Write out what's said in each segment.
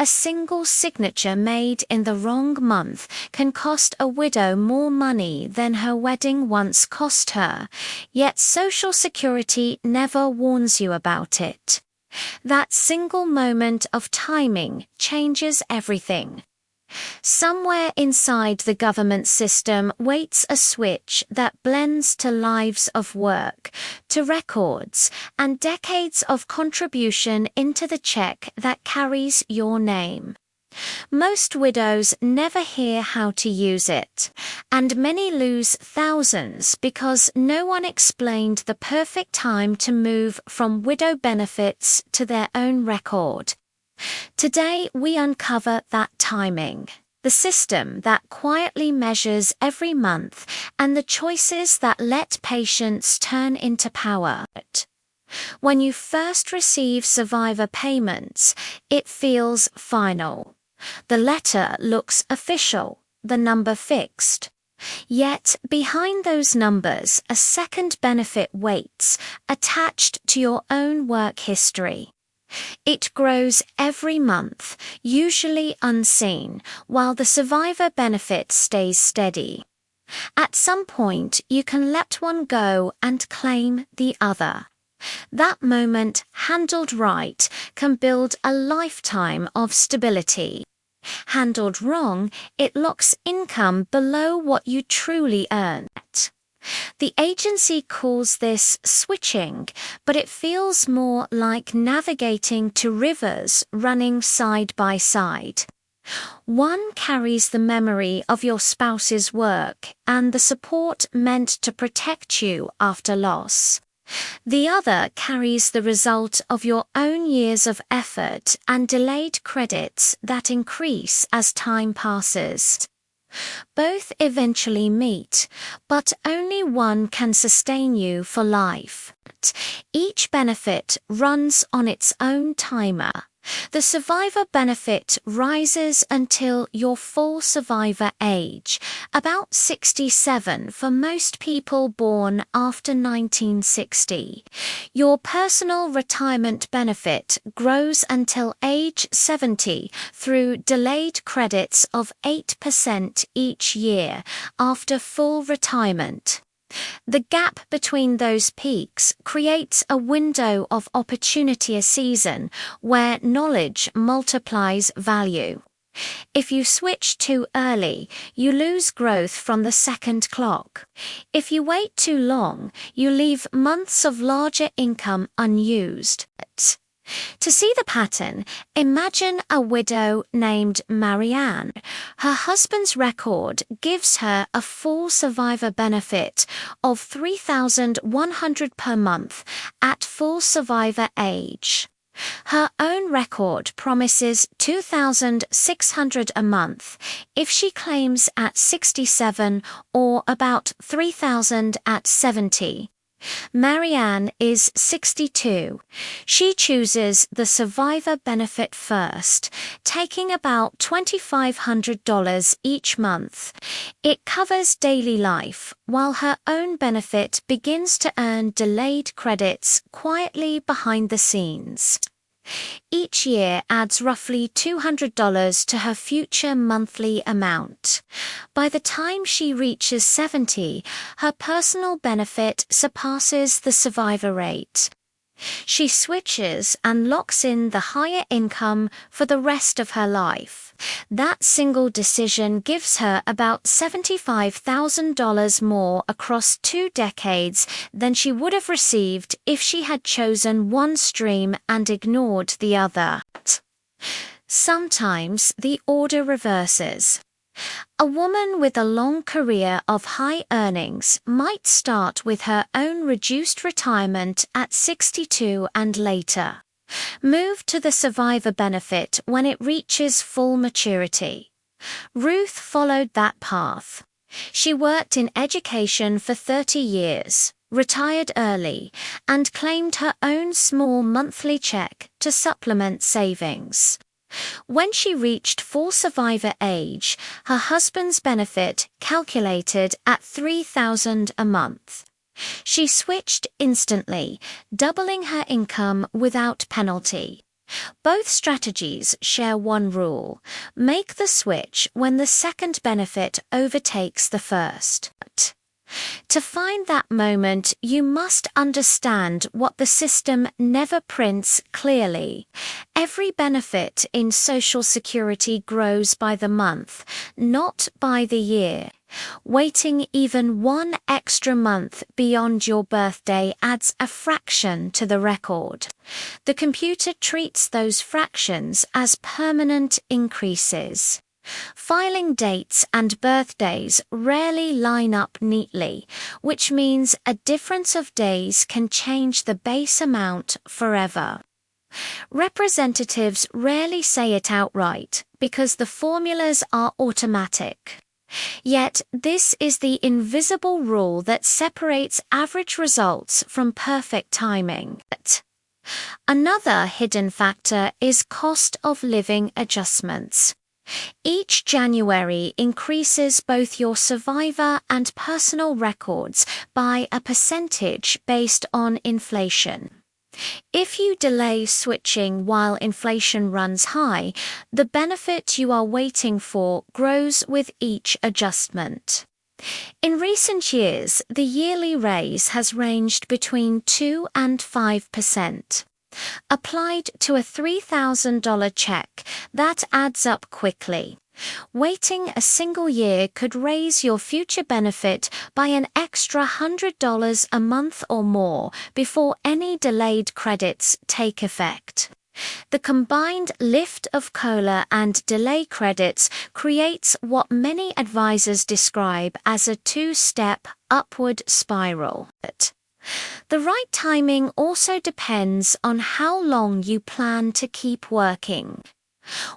A single signature made in the wrong month can cost a widow more money than her wedding once cost her, yet Social Security never warns you about it. That single moment of timing changes everything. Somewhere inside the government system waits a switch that blends to lives of work, to records, and decades of contribution into the check that carries your name. Most widows never hear how to use it, and many lose thousands because no one explained the perfect time to move from widow benefits to their own record. Today we uncover that timing, the system that quietly measures every month, and the choices that let patience turn into power. When you first receive survivor payments, it feels final. The letter looks official, the number fixed. Yet, behind those numbers, a second benefit waits, attached to your own work history. It grows every month, usually unseen, while the survivor benefit stays steady. At some point, you can let one go and claim the other. That moment, handled right, can build a lifetime of stability. Handled wrong, it locks income below what you truly earn. The agency calls this switching, but it feels more like navigating two rivers running side by side. One carries the memory of your spouse's work and the support meant to protect you after loss. The other carries the result of your own years of effort and delayed credits that increase as time passes. Both eventually meet, but only one can sustain you for life. Each benefit runs on its own timer. The survivor benefit rises until your full survivor age, about 67 for most people born after 1960. Your personal retirement benefit grows until age 70 through delayed credits of 8% each year after full retirement. The gap between those peaks creates a window of opportunity a season where knowledge multiplies value. If you switch too early, you lose growth from the second clock. If you wait too long, you leave months of larger income unused. To see the pattern, imagine a widow named Marianne. Her husband's record gives her a full survivor benefit of $3,100 per month at full survivor age. Her own record promises $2,600 a month if she claims at 67 or about $3,000 at 70. Marianne is 62. She chooses the survivor benefit first, taking about $2,500 each month. It covers daily life, while her own benefit begins to earn delayed credits quietly behind the scenes. Each year adds roughly $200 to her future monthly amount. By the time she reaches 70, her personal benefit surpasses the survivor rate. She switches and locks in the higher income for the rest of her life. That single decision gives her about $75,000 more across 2 decades than she would have received if she had chosen one stream and ignored the other. Sometimes the order reverses. A woman with a long career of high earnings might start with her own reduced retirement at 62 and later. Move to the survivor benefit when it reaches full maturity. Ruth followed that path. She worked in education for 30 years, retired early, and claimed her own small monthly check to supplement savings. When she reached full survivor age, her husband's benefit calculated at $3,000 a month. She switched instantly, doubling her income without penalty. Both strategies share one rule: make the switch when the second benefit overtakes the first. To find that moment, you must understand what the system never prints clearly. Every benefit in Social Security grows by the month, not by the year. Waiting even one extra month beyond your birthday adds a fraction to the record. The computer treats those fractions as permanent increases. Filing dates and birthdays rarely line up neatly, which means a difference of days can change the base amount forever. Representatives rarely say it outright because the formulas are automatic. Yet, this is the invisible rule that separates average results from perfect timing. Another hidden factor is cost of living adjustments. Each January increases both your survivor and personal records by a percentage based on inflation. If you delay switching while inflation runs high, the benefit you are waiting for grows with each adjustment. In recent years, the yearly raise has ranged between 2 and 5%. Applied to a $3,000 check, that adds up quickly. Waiting a single year could raise your future benefit by an extra $100 a month or more before any delayed credits take effect. The combined lift of COLA and delay credits creates what many advisors describe as a two-step upward spiral. The right timing also depends on how long you plan to keep working.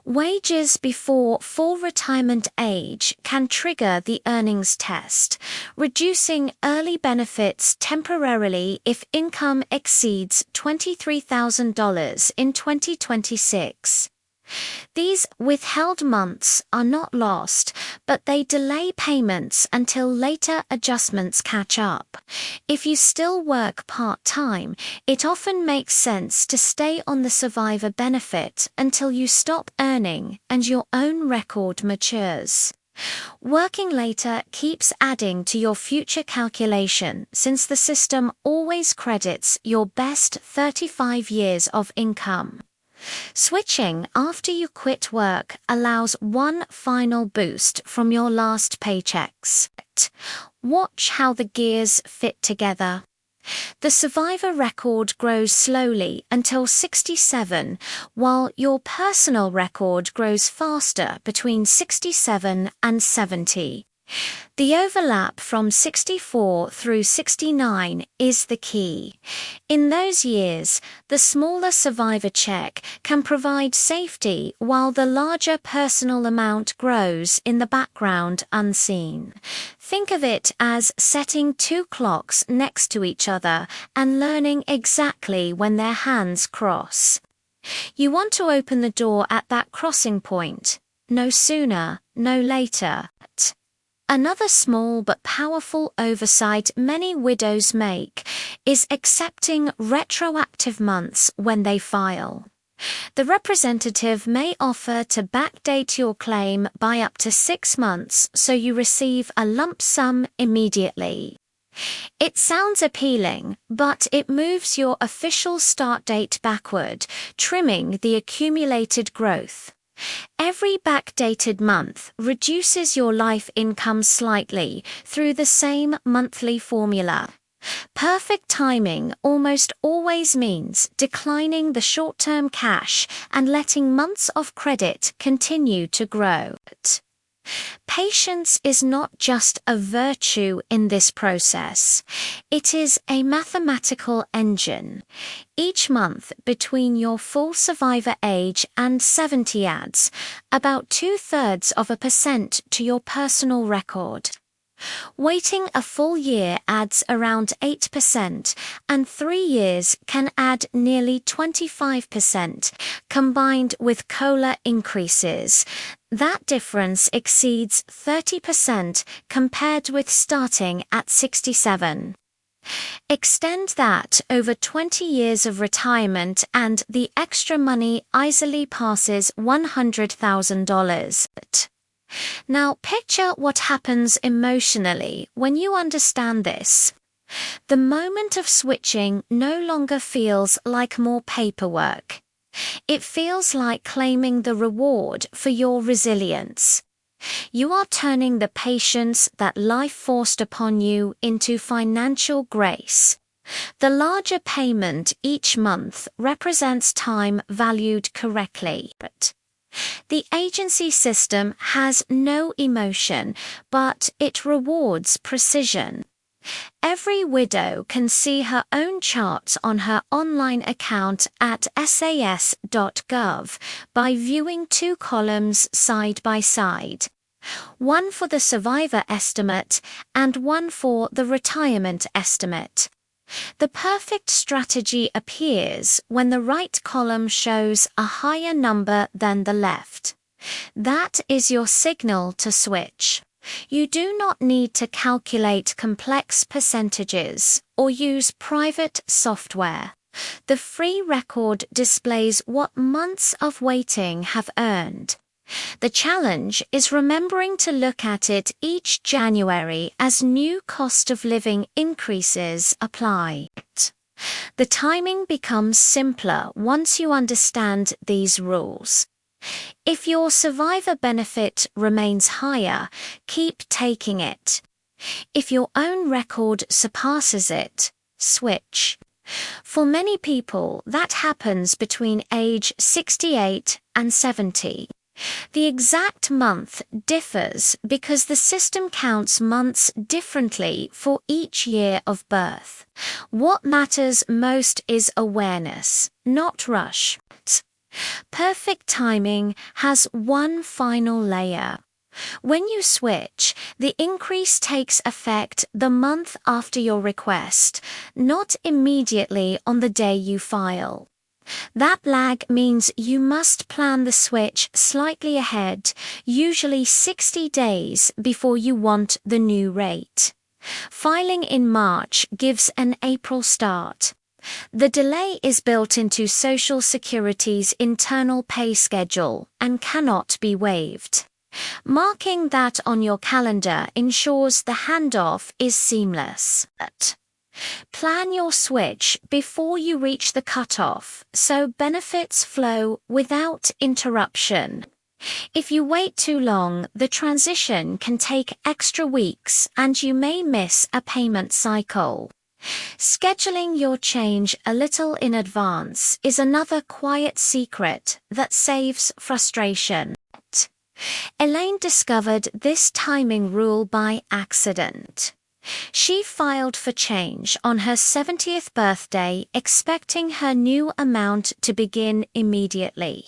Wages before full retirement age can trigger the earnings test, reducing early benefits temporarily if income exceeds $23,000 in 2026. These withheld months are not lost, but they delay payments until later adjustments catch up. If you still work part-time, it often makes sense to stay on the survivor benefit until you stop earning and your own record matures. Working later keeps adding to your future calculation since the system always credits your best 35 years of income. Switching after you quit work allows one final boost from your last paychecks. Watch how the gears fit together. The survivor record grows slowly until 67, while your personal record grows faster between 67 and 70. The overlap from 64 through 69 is the key. In those years, the smaller survivor check can provide safety while the larger personal amount grows in the background unseen. Think of it as setting two clocks next to each other and learning exactly when their hands cross. You want to open the door at that crossing point, no sooner, no later. Another small but powerful oversight many widows make is accepting retroactive months when they file. The representative may offer to backdate your claim by up to 6 months so you receive a lump sum immediately. It sounds appealing, but it moves your official start date backward, trimming the accumulated growth. Every backdated month reduces your life income slightly through the same monthly formula. Perfect timing almost always means declining the short-term cash and letting months of credit continue to grow. Patience is not just a virtue in this process. It is a mathematical engine. Each month between your full survivor age and 70 adds about 2/3% to your personal record. Waiting a full year adds around 8%, and 3 years can add nearly 25%, combined with COLA increases. That difference exceeds 30% compared with starting at 67. Extend that over 20 years of retirement and the extra money easily passes $100,000. Now picture what happens emotionally when you understand this. The moment of switching no longer feels like more paperwork. It feels like claiming the reward for your resilience. You are turning the patience that life forced upon you into financial grace. The larger payment each month represents time valued correctly. The agency system has no emotion, but it rewards precision. Every widow can see her own charts on her online account at sas.gov by viewing two columns side by side. One for the survivor estimate and one for the retirement estimate. The perfect strategy appears when the right column shows a higher number than the left. That is your signal to switch. You do not need to calculate complex percentages or use private software. The free record displays what months of waiting have earned. The challenge is remembering to look at it each January as new cost of living increases apply. The timing becomes simpler once you understand these rules. If your survivor benefit remains higher, keep taking it. If your own record surpasses it, switch. For many people, that happens between age 68 and 70. The exact month differs because the system counts months differently for each year of birth. What matters most is awareness, not rush. Perfect timing has one final layer. When you switch, the increase takes effect the month after your request, not immediately on the day you file. That lag means you must plan the switch slightly ahead, usually 60 days before you want the new rate. Filing in March gives an April start. The delay is built into Social Security's internal pay schedule and cannot be waived. Marking that on your calendar ensures the handoff is seamless. Plan your switch before you reach the cutoff so benefits flow without interruption. If you wait too long, the transition can take extra weeks and you may miss a payment cycle. Scheduling your change a little in advance is another quiet secret that saves frustration. Elaine discovered this timing rule by accident. She filed for change on her 70th birthday, expecting her new amount to begin immediately.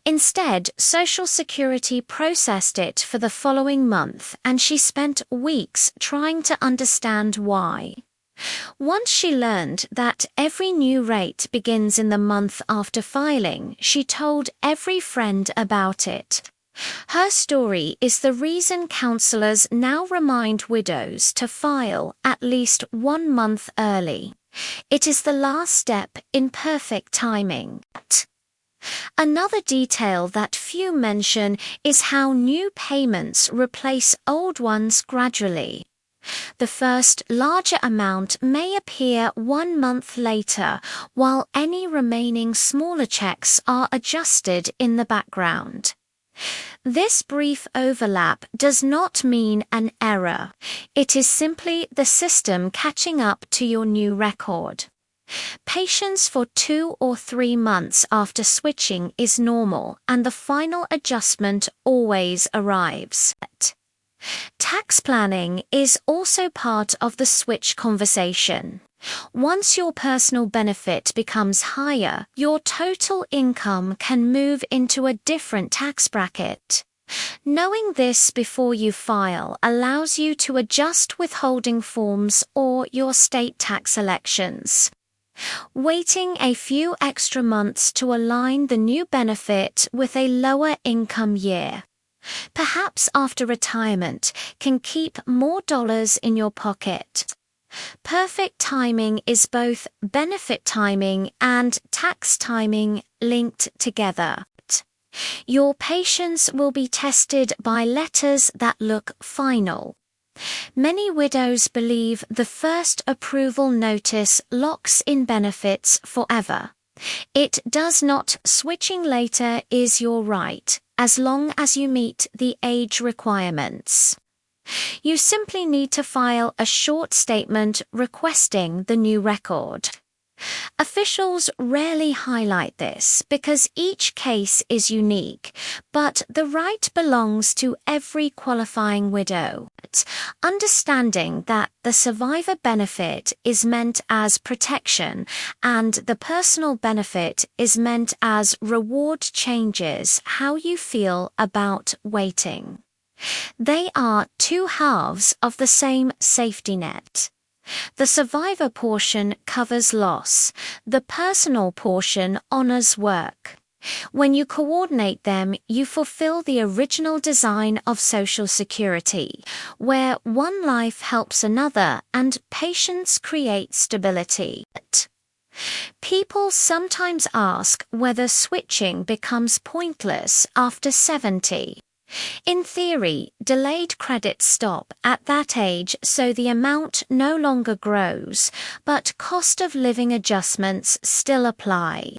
Instead, Social Security processed it for the following month, and she spent weeks trying to understand why. Once she learned that every new rate begins in the month after filing, she told every friend about it. Her story is the reason counselors now remind widows to file at least 1 month early. It is the last step in perfect timing. Another detail that few mention is how new payments replace old ones gradually. The first larger amount may appear 1 month later, while any remaining smaller checks are adjusted in the background. This brief overlap does not mean an error. It is simply the system catching up to your new record. Patience for 2 or 3 months after switching is normal, and the final adjustment always arrives. Tax planning is also part of the switch conversation. Once your personal benefit becomes higher, your total income can move into a different tax bracket. Knowing this before you file allows you to adjust withholding forms or your state tax elections. Waiting a few extra months to align the new benefit with a lower income year, perhaps after retirement, can keep more dollars in your pocket. Perfect timing is both benefit timing and tax timing linked together. Your patience will be tested by letters that look final. Many widows believe the first approval notice locks in benefits forever. It does not. Switching later is your right, as long as you meet the age requirements. You simply need to file a short statement requesting the new record. Officials rarely highlight this because each case is unique, but the right belongs to every qualifying widow. Understanding that the survivor benefit is meant as protection and the personal benefit is meant as reward changes how you feel about waiting. They are two halves of the same safety net. The survivor portion covers loss. The personal portion honors work. When you coordinate them, you fulfill the original design of Social Security, where one life helps another and patience creates stability. People sometimes ask whether switching becomes pointless after 70. In theory, delayed credits stop at that age, so the amount no longer grows, but cost of living adjustments still apply.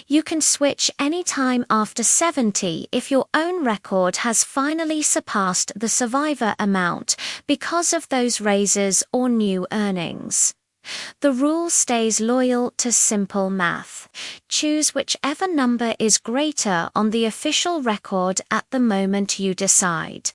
You can switch any time after 70 if your own record has finally surpassed the survivor amount because of those raises or new earnings. The rule stays loyal to simple math. Choose whichever number is greater on the official record at the moment you decide.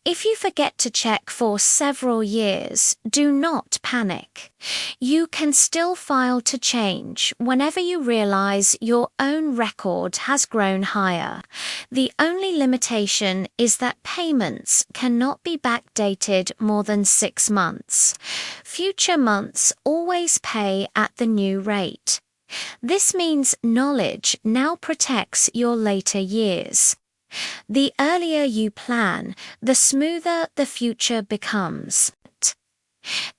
If you forget to check for several years, do not panic. You can still file to change whenever you realize your own record has grown higher. The only limitation is that payments cannot be backdated more than 6 months. Future months always pay at the new rate. This means knowledge now protects your later years. The earlier you plan, the smoother the future becomes.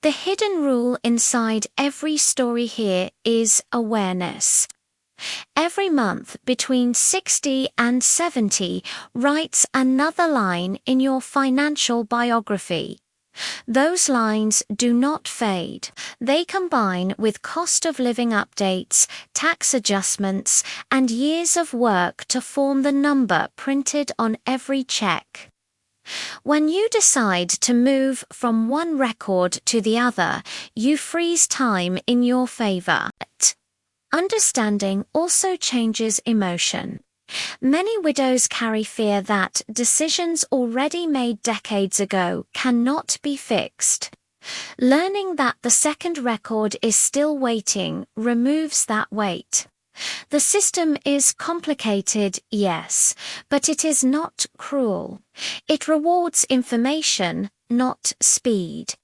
The hidden rule inside every story here is awareness. Every month between 60 and 70 writes another line in your financial biography. Those lines do not fade. They combine with cost of living updates, tax adjustments, and years of work to form the number printed on every check. When you decide to move from one record to the other, you freeze time in your favor. Understanding also changes emotion. Many widows carry fear that decisions already made decades ago cannot be fixed. Learning that the second record is still waiting removes that weight. The system is complicated, yes, but it is not cruel. It rewards information, not speed.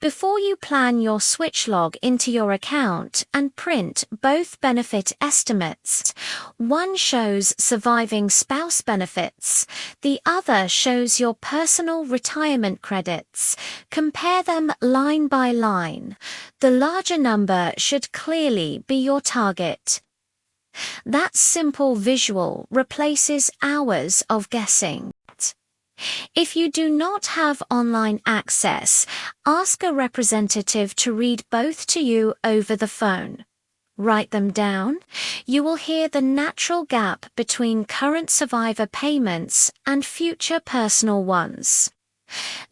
Before you plan your switch log into your account and print both benefit estimates, one shows surviving spouse benefits, the other shows your personal retirement credits. Compare them line by line. The larger number should clearly be your target. That simple visual replaces hours of guessing. If you do not have online access, ask a representative to read both to you over the phone. Write them down. You will hear the natural gap between current survivor payments and future personal ones.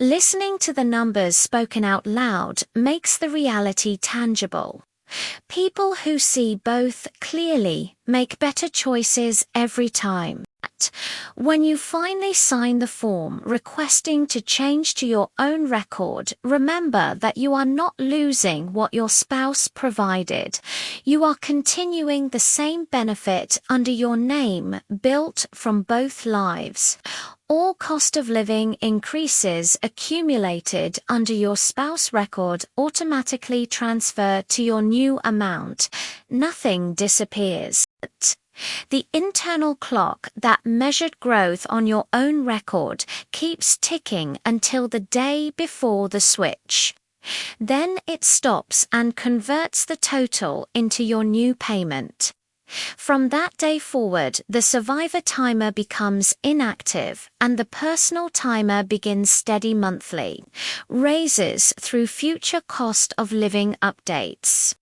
Listening to the numbers spoken out loud makes the reality tangible. People who see both clearly make better choices every time. When you finally sign the form requesting to change to your own record, remember that you are not losing what your spouse provided. You are continuing the same benefit under your name built from both lives. All cost of living increases accumulated under your spouse record automatically transfer to your new amount. Nothing disappears. The internal clock that measured growth on your own record keeps ticking until the day before the switch. Then it stops and converts the total into your new payment. From that day forward, the survivor timer becomes inactive and the personal timer begins steady monthly, raises through future cost of living updates.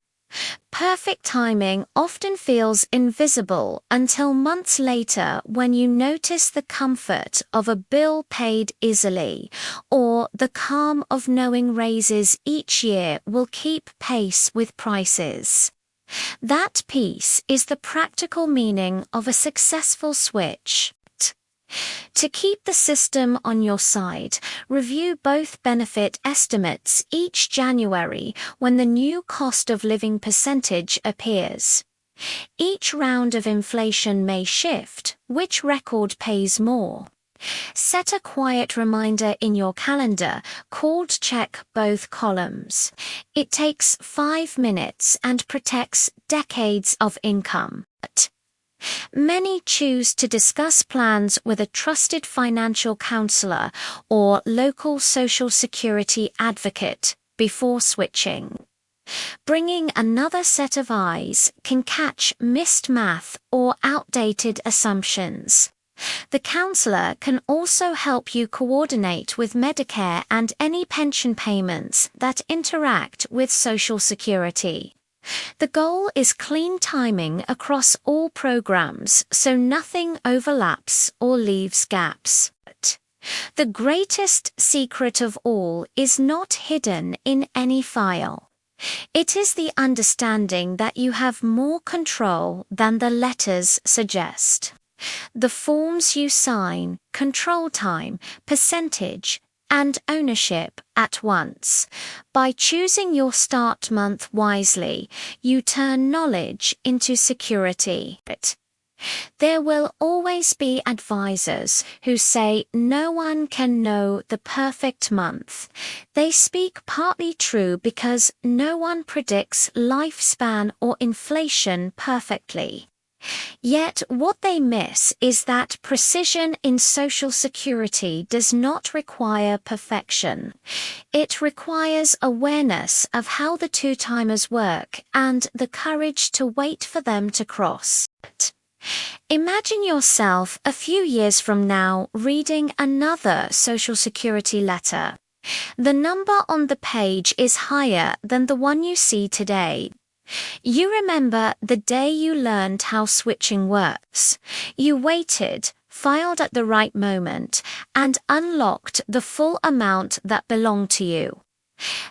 Perfect timing often feels invisible until months later when you notice the comfort of a bill paid easily, or the calm of knowing raises each year will keep pace with prices. That peace is the practical meaning of a successful switch. To keep the system on your side, review both benefit estimates each January when the new cost of living percentage appears. Each round of inflation may shift which record pays more. Set a quiet reminder in your calendar called Check Both Columns. It takes 5 minutes and protects decades of income. Many choose to discuss plans with a trusted financial counselor or local social security advocate before switching. Bringing another set of eyes can catch missed math or outdated assumptions. The counselor can also help you coordinate with Medicare and any pension payments that interact with Social Security. The goal is clean timing across all programs so nothing overlaps or leaves gaps. The greatest secret of all is not hidden in any file. It is the understanding that you have more control than the letters suggest. The forms you sign, control time, percentage, and ownership at once. By choosing your start month wisely, you turn knowledge into security. There will always be advisors who say no one can know the perfect month. They speak partly true because no one predicts lifespan or inflation perfectly. Yet what they miss is that precision in Social Security does not require perfection. It requires awareness of how the two timers work and the courage to wait for them to cross. Imagine yourself a few years from now reading another Social Security letter. The number on the page is higher than the one you see today. You remember the day you learned how switching works. You waited, filed at the right moment, and unlocked the full amount that belonged to you.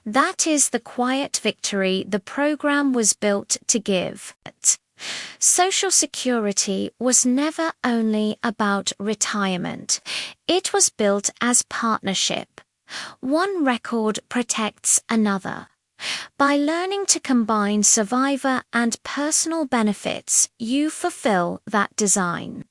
That is the quiet victory the program was built to give. Social Security was never only about retirement. It was built as partnership. One record protects another. By learning to combine survivor and personal benefits, you fulfill that design.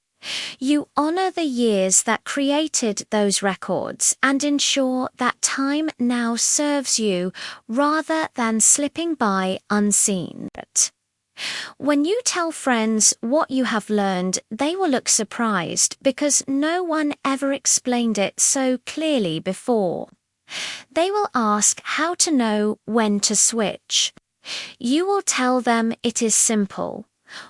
You honor the years that created those records and ensure that time now serves you rather than slipping by unseen. When you tell friends what you have learned, they will look surprised because no one ever explained it so clearly before. They will ask how to know when to switch. You will tell them it is simple.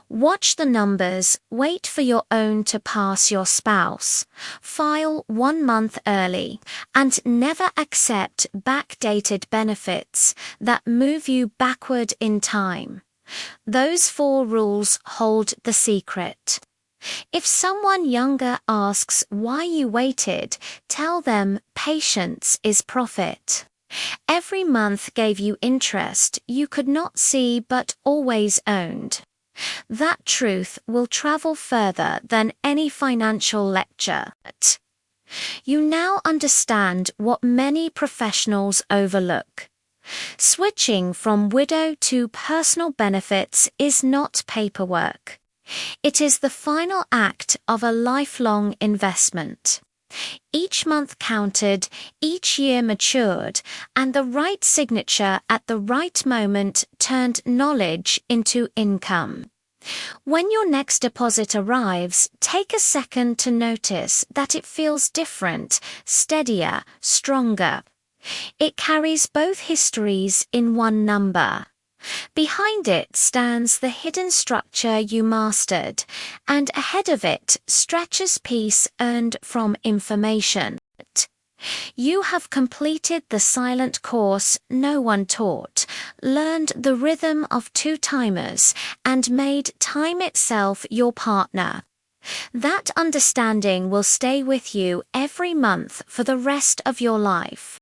Watch the numbers, wait for your own to pass your spouse, file 1 month early, and never accept backdated benefits that move you backward in time. Those 4 rules hold the secret. If someone younger asks why you waited, tell them patience is profit. Every month gave you interest you could not see but always owned. That truth will travel further than any financial lecture. You now understand what many professionals overlook. Switching from widow to personal benefits is not paperwork. It is the final act of a lifelong investment. Each month counted, each year matured, and the right signature at the right moment turned knowledge into income. When your next deposit arrives, take a second to notice that it feels different, steadier, stronger. It carries both histories in one number. Behind it stands the hidden structure you mastered, and ahead of it stretches peace earned from information. You have completed the silent course no one taught, learned the rhythm of two timers, and made time itself your partner. That understanding will stay with you every month for the rest of your life.